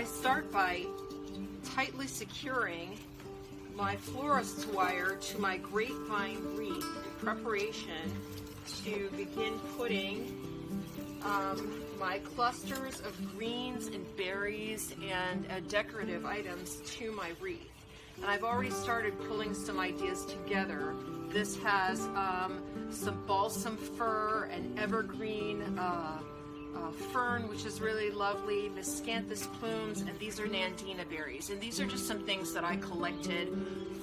I start by tightly securing my florist's wire to my grapevine wreath in preparation to begin putting my clusters of greens and berries and decorative items to my wreath. And I've already started pulling some ideas together. This has some balsam fir and evergreen fern, which is really lovely, miscanthus plumes, and these are nandina berries. And these are just some things that I collected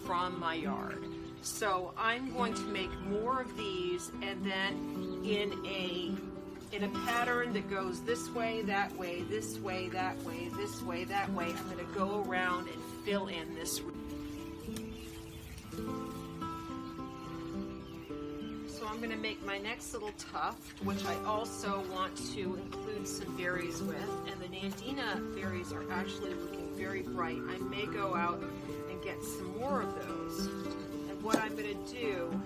from my yard. So I'm going to make more of these, and then in a pattern that goes this way, that way, this way, that way, this way, that way, I'm going to go around and fill in this. So I'm going to make my next little tuft, which I also want to include some berries with. And the nandina berries are actually looking very bright. I may go out and get some more of those. And what I'm going to do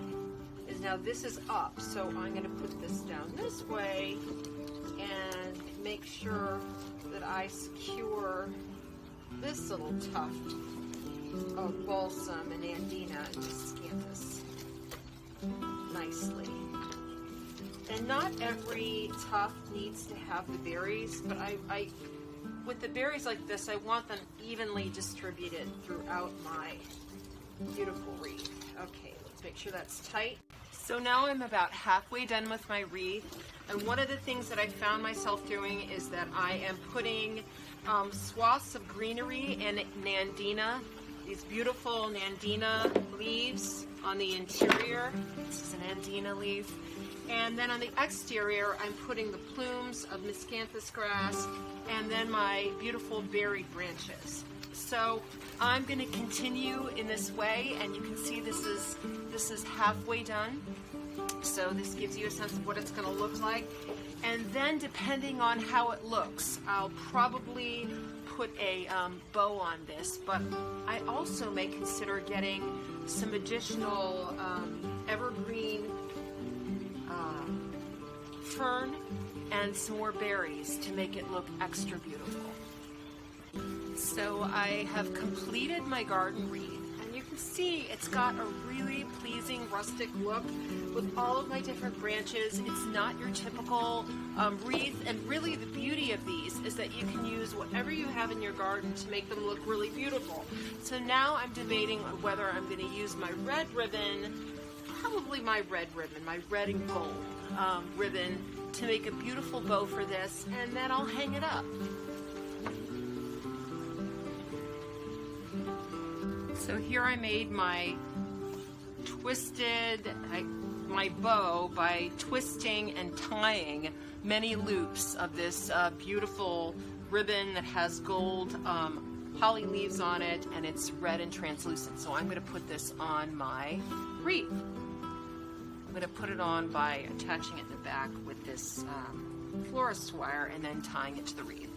is, now this is up, so I'm going to put this down this way and make sure that I secure this little tuft of balsam and nandina and miscanthus nicely. And not every tuft needs to have the berries, but I with the berries like this, I want them evenly distributed throughout my beautiful wreath. Okay, let's make sure that's tight. So now I'm about halfway done with my wreath, and one of the things that I found myself doing is that I am putting swaths of greenery and nandina, these beautiful nandina leaves on the interior. This is a nandina leaf. And then on the exterior, I'm putting the plumes of miscanthus grass and then my beautiful berry branches. So I'm going to continue in this way, and you can see this is halfway done. So this gives you a sense of what it's going to look like. And then depending on how it looks, I'll probably put a bow on this, but I also may consider getting some additional evergreen fern and some more berries to make it look extra beautiful. So I have completed my garden wreath, and you can see it's got a really pleasing rustic look with all of my different branches. It's not your typical wreath, and really the beauty of these is that you can use whatever you have in your garden to make them look really beautiful. So now I'm debating on whether I'm going to use my red ribbon, probably my red ribbon, my red and gold ribbon, to make a beautiful bow for this, and then I'll hang it up. So here I made my my bow by twisting and tying many loops of this beautiful ribbon that has gold holly leaves on it, and it's red and translucent. So I'm going to put this on my wreath. I'm going to put it on by attaching it in the back with this florist wire and then tying it to the wreath.